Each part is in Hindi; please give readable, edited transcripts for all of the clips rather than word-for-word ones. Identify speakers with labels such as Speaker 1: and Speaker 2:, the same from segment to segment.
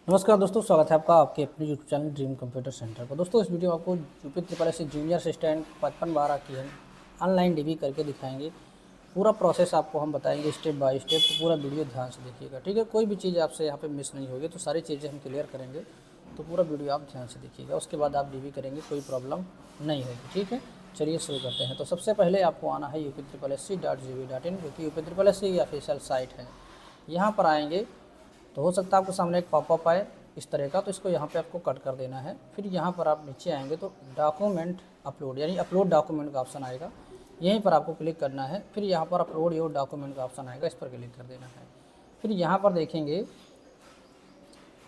Speaker 1: नमस्कार दोस्तों, स्वागत है आपका आपके अपने YouTube channel dream computer centre पर। दोस्तों, इस वीडियो में आपको UP triple S junior assistant 55/12 की हम ऑनलाइन डीबी करके दिखाएंगे। पूरा प्रोसेस आपको हम बताएंगे स्टेप बाय स्टेप, तो पूरा वीडियो ध्यान से देखिएगा, ठीक है। कोई भी चीज़ आपसे यहाँ पे मिस नहीं होगी, तो सारी चीज़ें हम क्लियर करेंगे, तो पूरा वीडियो आप ध्यान से देखिएगा। उसके बाद आप डीबी करेंगे, कोई प्रॉब्लम नहीं होगी, ठीक है। चलिए शुरू करते हैं। तो सबसे पहले आपको आना है uptriplsc.gv.in, जो कि UP की ऑफिशियल साइट है। यहाँ पर आएंगे तो हो सकता है आपके सामने एक पॉपअप आए इस तरह का, तो इसको यहाँ पे आपको कट कर देना है। फिर यहाँ पर आप नीचे आएंगे तो डॉक्यूमेंट अपलोड यानी अपलोड डॉक्यूमेंट का ऑप्शन आएगा, यहीं पर आपको क्लिक करना है। फिर यहाँ पर अपलोड योर डॉक्यूमेंट का ऑप्शन आएगा, इस पर क्लिक कर देना है। फिर यहाँ पर देखेंगे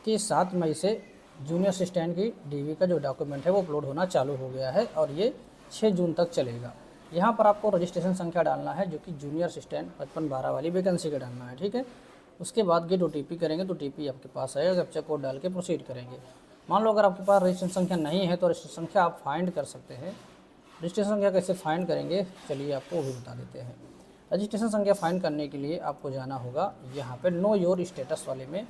Speaker 1: कि 7 मई से जूनियर असिस्टेंट की डीवी का जो डॉक्यूमेंट है वो अपलोड होना चालू हो गया है और ये 6 जून तक चलेगा। यहाँ पर आपको रजिस्ट्रेशन संख्या डालना है, जो कि जूनियर असिस्टेंट 55/12 वाली वैकेंसी का डालना है, ठीक है। उसके बाद गेट OTP करेंगे तो OTP आपके पास आएगा, कैप्चा कोड डाल के प्रोसीड करेंगे। मान लो अगर आपके पास रजिस्ट्रेशन संख्या नहीं है तो रजिस्ट्रेशन संख्या आप फाइंड कर सकते हैं। रजिस्ट्रेशन संख्या कैसे फाइंड करेंगे, चलिए आपको वो भी बता देते हैं। रजिस्ट्रेशन संख्या फाइंड करने के लिए आपको जाना होगा यहाँ पर नो योर स्टेटस वाले में,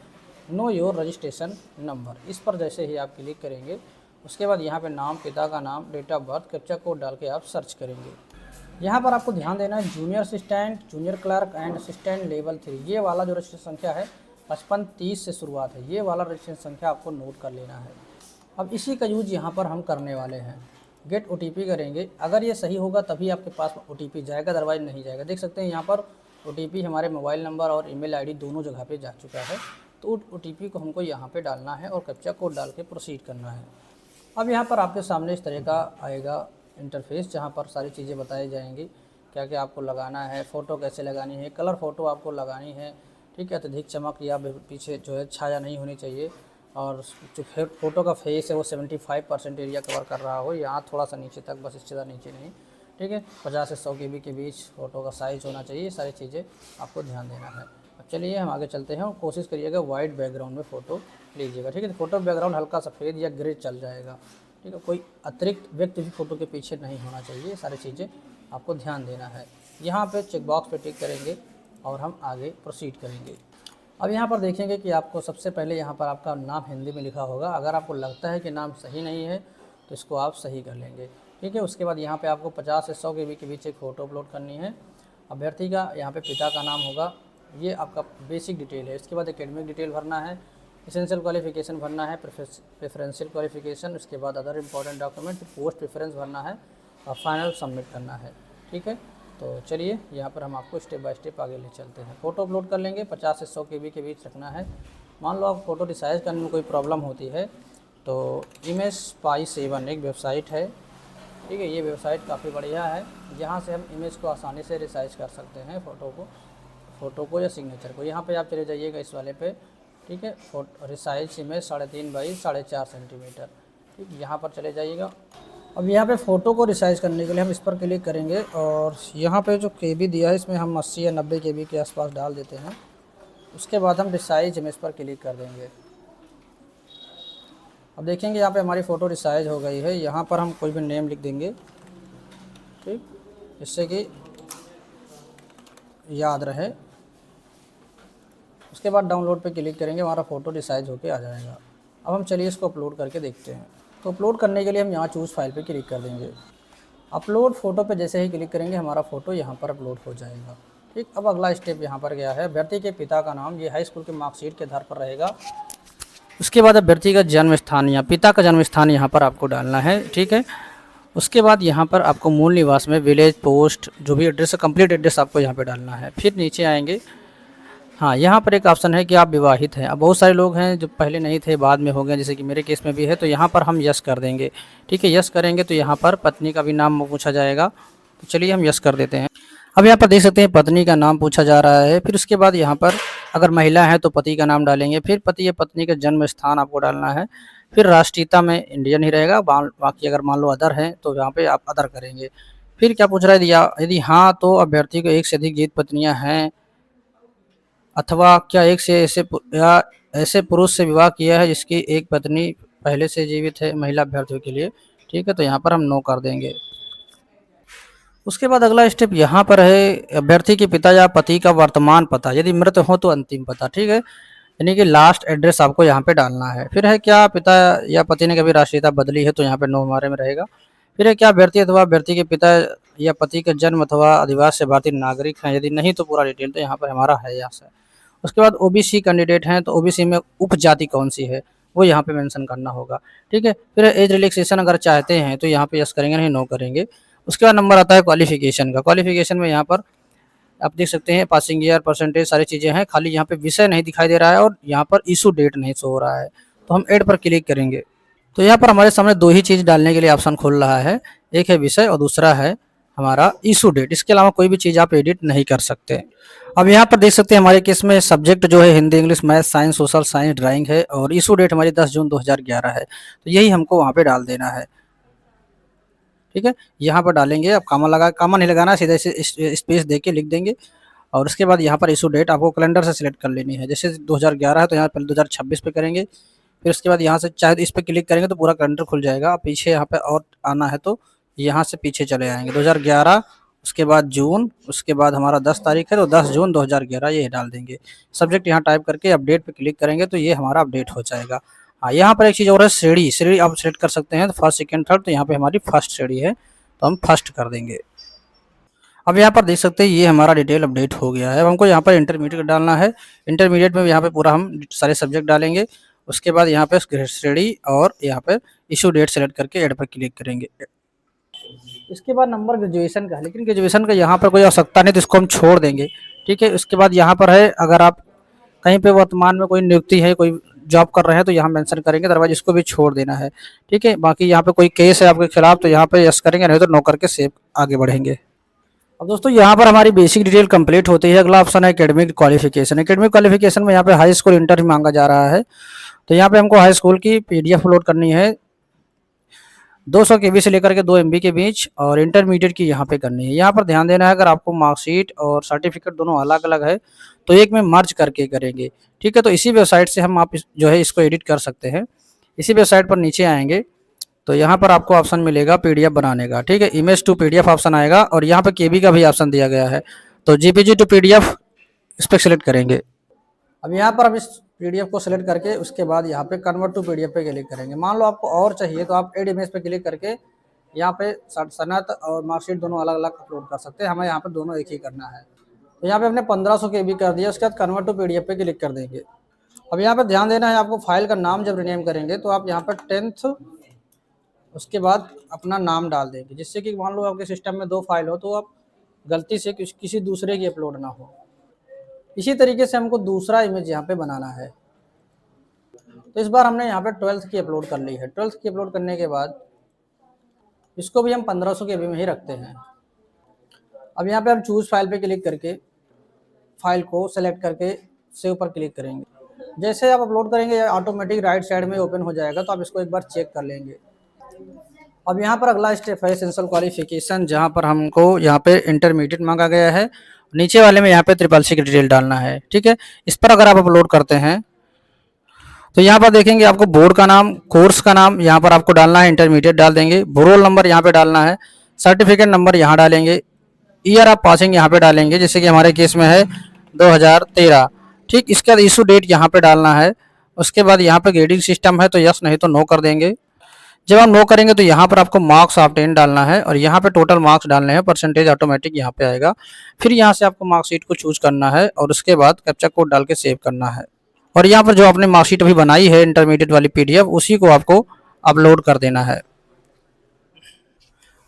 Speaker 1: नो योर रजिस्ट्रेशन नंबर, इस पर जैसे ही आप क्लिक करेंगे उसके बाद यहाँ पे नाम, पिता का नाम, date of birth, captcha code डाल के आप सर्च करेंगे। यहाँ पर आपको ध्यान देना है junior assistant, junior clerk and assistant level 3, ये वाला जो रजिस्ट्रेशन संख्या है 5530 से शुरुआत है, ये वाला रजिस्ट्रेशन संख्या आपको नोट कर लेना है। अब इसी का यूज यहाँ पर हम करने वाले हैं। गेट OTP करेंगे, अगर ये सही होगा तभी आपके पास OTP जाएगा, अदरवाइज नहीं जाएगा। देख सकते हैं यहाँ पर OTP हमारे मोबाइल नंबर और ईमेल आईडी दोनों जगह पे जा चुका है। तो OTP को हमको यहाँ पे डालना है और कैप्चा कोड डाल के प्रोसीड करना है। अब यहाँ पर आपके सामने इस तरह का आएगा इंटरफेस, जहाँ पर सारी चीज़ें बताई जाएंगी, क्या क्या आपको लगाना है, फ़ोटो कैसे लगानी है, कलर फ़ोटो आपको लगानी है, ठीक है। अत्यधिक चमक या पीछे जो है छाया नहीं होनी चाहिए, और जो फ़ोटो का फेस है वो 75% एरिया कवर कर रहा हो, यहाँ थोड़ा सा नीचे तक, बस इससे ज़्यादा नीचे नहीं, ठीक है। 50 से 100 KB के बीच फ़ोटो का साइज़ होना चाहिए, सारी चीज़ें आपको ध्यान देना है। अब चलिए हम आगे चलते हैं और कोशिश करिएगा वाइट बैकग्राउंड में फ़ोटो लीजिएगा, ठीक है। तो फ़ोटो बैकग्राउंड हल्का सफ़ेद या ग्रे चल जाएगा, ठीक है। कोई अतिरिक्त व्यक्ति भी फ़ोटो के पीछे नहीं होना चाहिए, सारी चीज़ें आपको ध्यान देना है। यहाँ पे चेक बॉक्स पे टिक करेंगे और हम आगे प्रोसीड करेंगे। अब यहाँ पर देखेंगे कि आपको सबसे पहले यहाँ पर आपका नाम हिंदी में लिखा होगा। अगर आपको लगता है कि नाम सही नहीं है तो इसको आप सही कर लेंगे, ठीक है। उसके बाद यहाँ पे आपको 50 से 100 KB के बीच एक फ़ोटो अपलोड करनी है। अभ्यर्थी का यहाँ पे पिता का नाम होगा, ये आपका बेसिक डिटेल है। इसके बाद एकेडमिक डिटेल भरना है, एसेंशियल क्वालिफिकेशन भरना है, प्रेफरेंशियल क्वालिफिकेशन, उसके बाद other important document, post preference भरना है और फाइनल सबमिट करना है, ठीक है। तो चलिए यहाँ पर हम आपको स्टेप बाय स्टेप आगे ले चलते हैं। फ़ोटो अपलोड कर लेंगे, 50 से 100 KB के बीच रखना है। मान लो आप फ़ोटो रिसाइज करने में कोई प्रॉब्लम होती है तो ImageSpy7 एक वेबसाइट है, ठीक है। ये वेबसाइट काफ़ी बढ़िया है, यहाँ से हम इमेज को आसानी से रिसाइज कर सकते हैं, फ़ोटो को या सिग्नेचर को। यहाँ पे आप चले जाइएगा इस वाले पे, ठीक है। रिसाइज इमेज 3.5 बाई 4.5 सेंटीमीटर, ठीक, यहाँ पर चले जाइएगा। अब यहाँ पे फ़ोटो को रिसाइज करने के लिए हम इस पर क्लिक करेंगे और यहाँ पे जो KB दिया है इसमें हम 80 या 90 KB के आसपास डाल देते हैं। उसके बाद हम रिसाइज इमेज पर क्लिक कर देंगे। अब देखेंगे यहाँ पे हमारी फ़ोटो रिसाइज हो गई है। यहाँ पर हम कोई भी नेम लिख देंगे, ठीक, जिससे कि याद रहे। उसके बाद डाउनलोड पे क्लिक करेंगे, हमारा फ़ोटो रिसाइज होके आ जाएगा। अब हम चलिए इसको अपलोड करके देखते हैं। तो अपलोड करने के लिए हम यहाँ चूज़ फाइल पे क्लिक कर देंगे। अपलोड फ़ोटो पे जैसे ही क्लिक करेंगे हमारा फ़ोटो यहाँ पर अपलोड हो जाएगा, ठीक। अब अगला स्टेप यहाँ पर गया है, अभ्यर्थी के पिता का नाम, ये हाई स्कूल के मार्कशीट के आधार पर रहेगा। उसके बाद अभ्यर्थी का जन्म स्थान या पिता का जन्म स्थान यहाँ पर आपको डालना है, ठीक है। उसके बाद यहाँ पर आपको मूल निवास में विलेज, पोस्ट, जो भी एड्रेस है, कंप्लीट एड्रेस आपको यहाँ पे डालना है। फिर नीचे आएंगे, हाँ, यहाँ पर एक ऑप्शन है कि आप विवाहित हैं। अब बहुत सारे लोग हैं जो पहले नहीं थे, बाद में हो गए, जैसे कि मेरे केस में भी है, तो यहाँ पर हम यस कर देंगे, ठीक है। यस करेंगे तो यहाँ पर पत्नी का भी नाम पूछा जाएगा, तो चलिए हम यस कर देते हैं। अब यहाँ पर देख सकते हैं पत्नी का नाम पूछा जा रहा है। फिर उसके बाद यहाँ पर अगर महिला है तो पति का नाम डालेंगे, फिर पति या पत्नी का जन्म स्थान आपको डालना है। फिर राष्ट्रीयता में इंडियन ही रहेगा, बाकी अगर मान लो अदर है तो यहाँ पे आप अदर करेंगे। फिर क्या पूछ रहा है, यदि हाँ तो अभ्यर्थी को एक से अधिक जीवित पत्नियां हैं अथवा क्या एक से ऐसे पुरुष से विवाह किया है जिसकी एक पत्नी पहले से जीवित है महिला अभ्यर्थियों के लिए, ठीक है। तो यहाँ पर हम नो कर देंगे। उसके बाद अगला स्टेप यहाँ पर है अभ्यर्थी के पिता या पति का वर्तमान पता, यदि मृत हो तो अंतिम पता, ठीक है। यानी कि लास्ट एड्रेस आपको यहाँ पे डालना है। फिर है क्या पिता या पति ने कभी राष्ट्रीयता बदली है, तो यहाँ पे नो हमारे में रहेगा। फिर है क्या अभ्यर्थी अथवा अभ्यर्थी के पिता या पति का जन्म अथवा अधिवास से भारतीय नागरिक हैं, यदि नहीं तो पूरा डिटेल तो यहाँ पर हमारा है यहाँ से। उसके बाद ओबीसी कैंडिडेट हैं, तो ओबीसी में उपजाति कौन सी है वो यहाँ पे मेंशन करना होगा। ठीक है, फिर एज रिलैक्सेशन अगर चाहते हैं तो यहाँ पे यस करेंगे, नहीं नो करेंगे। उसके बाद नंबर आता है क्वालिफिकेशन का। क्वालिफिकेशन में यहाँ पर आप देख सकते हैं पासिंग ईयर, परसेंटेज, सारी चीज़ें हैं, खाली यहाँ पे विषय नहीं दिखाई दे रहा है और यहाँ पर इशू डेट नहीं शो हो रहा है। तो हम ऐड पर क्लिक करेंगे तो यहाँ पर हमारे सामने दो ही चीज़ डालने के लिए ऑप्शन खुल रहा है, एक है विषय और दूसरा है हमारा इशू डेट। इसके अलावा कोई भी चीज़ आप एडिट नहीं कर सकते। अब यहाँ पर देख सकते हैं हमारे केस में सब्जेक्ट जो है Hindi, English, math, science, social science, drawing है और इशू डेट हमारी 10 जून 2011 है। तो यही हमको वहाँ पे डाल देना है। ठीक है, यहाँ पर डालेंगे, अब कामा नहीं लगाना, सीधे से स्पेस दे के लिख देंगे। और उसके बाद यहाँ पर इशू डेट आपको कैलेंडर से सिलेक्ट कर लेनी है। जैसे 2011 है तो यहाँ पहले 2026 पे करेंगे। फिर उसके बाद यहाँ से चाहे तो इस पर क्लिक करेंगे तो पूरा कैलेंडर खुल जाएगा। पीछे यहाँ पे और आना है तो यहाँ से पीछे चले आएंगे 2011, उसके बाद जून, उसके बाद हमारा 10 तारीख है तो 10 जून 2011 ये डाल देंगे। सब्जेक्ट यहाँ टाइप करके अपडेट पे क्लिक करेंगे तो ये हमारा अपडेट हो जाएगा। हाँ, यहाँ पर एक चीज़ और है, श्रेणी आप सेलेक्ट कर सकते हैं, तो फर्स्ट, सेकंड, थर्ड। तो यहाँ पे हमारी फर्स्ट श्रेणी है तो हम फर्स्ट कर देंगे। अब यहाँ पर देख सकते हैं ये हमारा डिटेल अपडेट हो गया है। अब हमको यहाँ पर इंटरमीडिएट डालना है। इंटरमीडिएट में यहाँ पे पूरा हम सारे सब्जेक्ट डालेंगे। उसके बाद यहाँ पे श्रेणी और यहाँ पे इशू डेट सेलेक्ट करके ऐड पर क्लिक करेंगे। इसके बाद नंबर ग्रेजुएशन का है, लेकिन ग्रेजुएशन का यहाँ पर कोई आवश्यकता नहीं तो इसको हम छोड़ देंगे। ठीक है, उसके बाद यहाँ पर है अगर आप कहीं पे वर्तमान में कोई नियुक्ति है, कोई जॉब कर रहे हैं तो यहाँ मेंशन करेंगे, अदरवाइज इसको भी छोड़ देना है। ठीक है, बाकी यहाँ पे कोई केस है आपके खिलाफ तो यहाँ पे यस करेंगे, नहीं तो नो करके सेव आगे बढ़ेंगे। अब दोस्तों यहाँ पर हमारी बेसिक डिटेल कंप्लीट होती है। अगला ऑप्शन है एकेडमिक क्वालिफिकेशन। एकेडमिक क्वालिफिकेशन में यहाँ पे हाई स्कूल इंटर ही मांगा जा रहा है। तो यहाँ पे हमको हाई स्कूल की पीडीएफ अपलोड करनी है 200 केबी से लेकर के 2 एमबी के बीच, और इंटरमीडिएट की यहाँ पे करनी है। यहाँ पर ध्यान देना है, अगर आपको मार्कशीट और सर्टिफिकेट दोनों अलग अलग है तो एक में मर्ज करके करेंगे। ठीक है, तो इसी वेबसाइट से हम आप जो है इसको एडिट कर सकते हैं। इसी वेबसाइट पर नीचे आएंगे तो यहाँ पर आपको ऑप्शन मिलेगा पीडीएफ बनाने का। ठीक है, इमेज टू पीडीएफ ऑप्शन आएगा और यहाँ पे केबी का भी ऑप्शन दिया गया है, तो जीपीजी टू पीडीएफ इस पर सेलेक्ट करेंगे। अब यहाँ पर हम इस पीडीएफ को सिलेक्ट करके उसके बाद यहाँ पे कन्वर्ट टू पीडीएफ पे क्लिक करेंगे। मान लो आपको और चाहिए तो आप एड इमेज पे क्लिक करके यहाँ पे सनत और मार्कशीट दोनों अलग अलग अपलोड कर सकते हैं। हमें यहाँ पे दोनों एक ही करना है। तो यहाँ पे हमने 1500 केबी कर दिया, उसके बाद कन्वर्ट टू पीडीएफ पे क्लिक कर देंगे। अब यहाँ पे ध्यान देना है, आपको फाइल का नाम जब रिनेम करेंगे तो आप यहाँ पर 10th उसके बाद अपना नाम डाल देंगे, जिससे कि मान लो आपके सिस्टम में 2 फाइल हो तो आप गलती से किसी दूसरे की अपलोड ना हो। इसी तरीके से हमको दूसरा इमेज यहाँ पे बनाना है। तो इस बार हमने यहाँ पे 12th की अपलोड कर ली है। 12th की अपलोड करने के बाद इसको भी हम 1500 केबी में ही रखते हैं। अब यहाँ पे हम चूज फाइल पे क्लिक करके फाइल को सेलेक्ट करके सेव पर क्लिक करेंगे। जैसे आप अपलोड करेंगे ऑटोमेटिक राइट साइड में ओपन हो जाएगा, तो आप इसको एक बार चेक कर लेंगे। अब यहाँ पर अगला स्टेप है एसेंशियल क्वालिफिकेशन, जहाँ पर हमको यहाँ पे इंटरमीडिएट मांगा गया है। नीचे वाले में यहाँ पे SSC की डिटेल डालना है। ठीक है, इस पर अगर आप अपलोड करते हैं तो यहाँ पर देखेंगे आपको बोर्ड का नाम, कोर्स का नाम यहाँ पर आपको डालना है, इंटरमीडिएट डाल देंगे। रोल नंबर यहाँ पे डालना है, सर्टिफिकेट नंबर यहाँ डालेंगे, ईयर ऑफ पासिंग यहाँ पे डालेंगे, जैसे कि हमारे केस में है 2013। ठीक, इसके बाद इशू डेट यहाँ पे डालना है। उसके बाद यहाँ पे ग्रेडिंग सिस्टम है तो यस, नहीं तो नो कर देंगे। जब हम नो करेंगे तो यहाँ पर आपको मार्क्स ऑफ 10 डालना है और यहाँ पे टोटल मार्क्स डालने हैं, परसेंटेज ऑटोमेटिक यहाँ पे आएगा। फिर यहाँ से आपको मार्कशीट को चूज करना है और उसके बाद कैप्चा कोड डाल के सेव करना है। और यहाँ पर जो आपने मार्कशीट अभी बनाई है इंटरमीडिएट वाली पीडीएफ, उसी को आपको अपलोड कर देना है।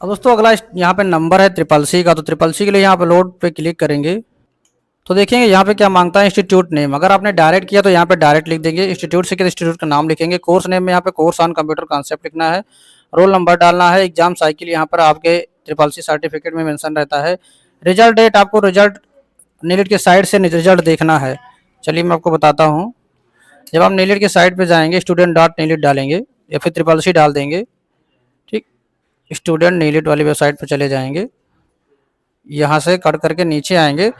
Speaker 1: अब दोस्तों अगला यहाँ पे नंबर है SSC का, तो SSC के लिए यहाँ अपलोड पे क्लिक करेंगे तो देखेंगे यहाँ पे क्या मांगता है, इंस्टीट्यूट नेम। अगर आपने डायरेक्ट किया तो यहाँ पे डायरेक्ट लिख देंगे, इंस्टीट्यूट से इंस्टीट्यूट का नाम लिखेंगे। कोर्स नेम में यहाँ पे कोर्स ऑन कंप्यूटर कॉन्सेप्ट लिखना है, रोल नंबर डालना है, एग्जाम साइकिल यहाँ पर आपके SSC सर्टिफिकेट में मेंशन रहता है। रिजल्ट डेट, आपको रिजल्ट नीलेट के साइड से रिजल्ट देखना है। चलिए मैं आपको बताता हूँ। जब आप नीलेट के साइड पे जाएंगे student.नीलेट डालेंगे या फिर SSC डाल देंगे। ठीक, स्टूडेंट नीलेट वाली वेबसाइट पर चले जाएंगे, यहाँ से कट करके नीचे आएंगे,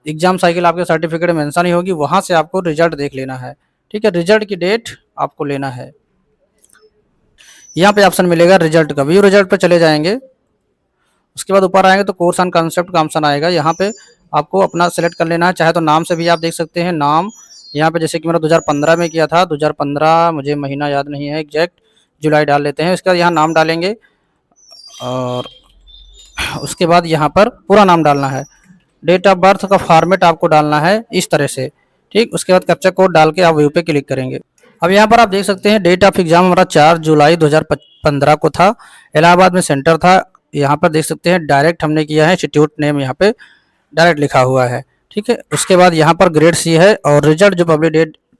Speaker 1: एग्जाम साइकिल आपके सर्टिफिकेट में मेंशन ही होगी, वहाँ से आपको रिजल्ट देख लेना है। ठीक है, रिजल्ट की डेट आपको लेना है। यहाँ पे ऑप्शन मिलेगा रिजल्ट का, व्यू रिजल्ट पे चले जाएंगे। उसके बाद ऊपर आएंगे तो कोर्स ऑन कॉन्सेप्ट का ऑप्शन आएगा, यहाँ पे आपको अपना सेलेक्ट कर लेना है। चाहे तो नाम से भी आप देख सकते हैं, नाम यहाँ पे जैसे कि मैंने 2015 में किया था, 2015 मुझे महीना याद नहीं है एग्जैक्ट, जुलाई डाल लेते हैं। उसके बाद यहाँ नाम डालेंगे और उसके बाद यहाँ पर पूरा नाम डालना है। डेट ऑफ बर्थ का फॉर्मेट आपको डालना है इस तरह से, ठीक। उसके बाद कैप्चा कोड डाल के आप व्यू पे क्लिक करेंगे। अब यहाँ पर आप देख सकते हैं डेट ऑफ एग्जाम हमारा 4 जुलाई 2015 को था, इलाहाबाद में सेंटर था। यहाँ पर देख सकते हैं डायरेक्ट हमने किया है, इंस्टीट्यूट नेम यहाँ पे डायरेक्ट लिखा हुआ है, ठीक है। उसके बाद यहाँ पर ग्रेड सी है और रिजल्ट जो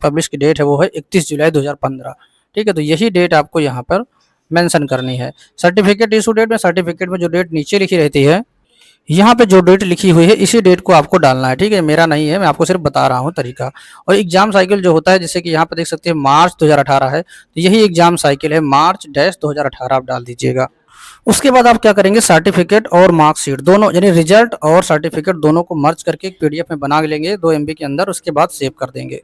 Speaker 1: पब्लिश की डेट है वो है 31 जुलाई 2015, ठीक है। तो यही डेट आपको यहाँ पर मेंशन करनी है। सर्टिफिकेट इशू डेट में, सर्टिफिकेट में जो डेट नीचे लिखी रहती है, यहाँ पे जो डेट लिखी हुई है इसी डेट को आपको डालना है, ठीक है। मेरा नहीं है, मैं आपको सिर्फ बता रहा हूँ तरीका। और एग्जाम साइकिल जो होता है, जैसे कि यहाँ पे देख सकते हैं मार्च 2018 है, तो यही एग्जाम साइकिल है, मार्च 2018 आप डाल दीजिएगा। उसके बाद आप क्या करेंगे, सर्टिफिकेट और मार्कशीट दोनों, यानी रिजल्ट और सर्टिफिकेट दोनों को मर्ज करके एक पीडीएफ में बना लेंगे 2 MB के अंदर। उसके बाद सेव कर देंगे।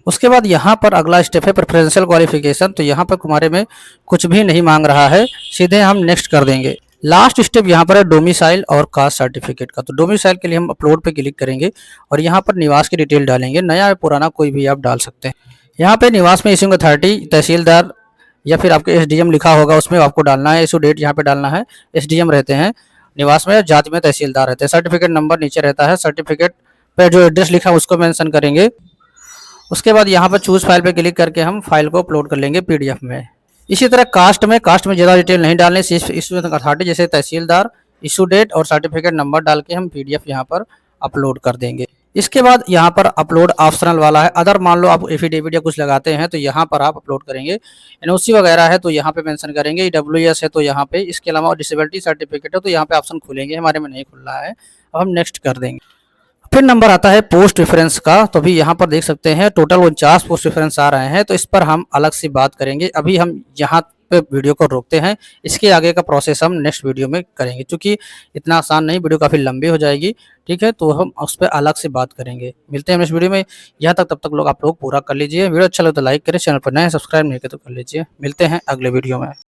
Speaker 1: उसके बाद यहाँ पर अगला स्टेप है प्रेफरेंशियल क्वालिफिकेशन। तो यहाँ पर हमारे में कुछ भी नहीं मांग रहा है, सीधे हम नेक्स्ट कर देंगे। लास्ट स्टेप यहाँ पर है डोमिसाइल और कास्ट सर्टिफिकेट का। तो डोमिसाइल के लिए हम अपलोड पे क्लिक करेंगे और यहाँ पर निवास की डिटेल डालेंगे, नया या पुराना कोई भी आप डाल सकते हैं। यहाँ पे निवास में इश्यूइंग अथॉरिटी तहसीलदार या फिर आपके एसडीएम लिखा होगा, उसमें आपको डालना है। इशू डेट यहाँ पे डालना है, एसडीएम रहते हैं निवास में, जाति में तहसीलदार रहते हैं। सर्टिफिकेट नंबर नीचे रहता है, सर्टिफिकेट पे जो एड्रेस लिखा है उसको मेंशन करेंगे। उसके बाद यहाँ पर चूज फाइल पे क्लिक करके हम फाइल को अपलोड कर लेंगे पीडीएफ में। इसी तरह कास्ट में ज़्यादा डिटेल नहीं डालने, सिर्फ इशू अथॉरिटी जैसे तहसीलदार, इशू डेट और सर्टिफिकेट नंबर डाल के हम पीडीएफ यहाँ पर अपलोड कर देंगे। इसके बाद यहाँ पर अपलोड ऑप्शनल वाला है, अदर मान लो आप एफिडेविट या कुछ लगाते हैं तो यहाँ पर आप अपलोड करेंगे। एनओसी वगैरह है तो यहाँ पे मेंशन करेंगे, ईडब्ल्यूएस है तो यहाँ पे, इसके अलावा डिसेबिलिटी सर्टिफिकेट है तो यहाँ पे ऑप्शन खुलेंगे, हमारे में नहीं खुल रहा है। अब हम नेक्स्ट कर देंगे। फिर नंबर आता है पोस्ट रेफरेंस का। तो अभी यहाँ पर देख सकते हैं टोटल 49 पोस्ट रेफरेंस आ रहे हैं, तो इस पर हम अलग से बात करेंगे। अभी हम यहाँ पे वीडियो को रोकते हैं, इसके आगे का प्रोसेस हम नेक्स्ट वीडियो में करेंगे, क्योंकि इतना आसान नहीं, वीडियो काफ़ी लंबी हो जाएगी, ठीक है। तो हम उस पर अलग से बात करेंगे। मिलते हैं नेक्स्ट वीडियो में। यहाँ तक तब तक लोग आप लोग पूरा कर लीजिए। वीडियो अच्छा लगे तो लाइक करें, चैनल पर नए सब्सक्राइब नहीं किया तो कर लीजिए। मिलते हैं अगले वीडियो में।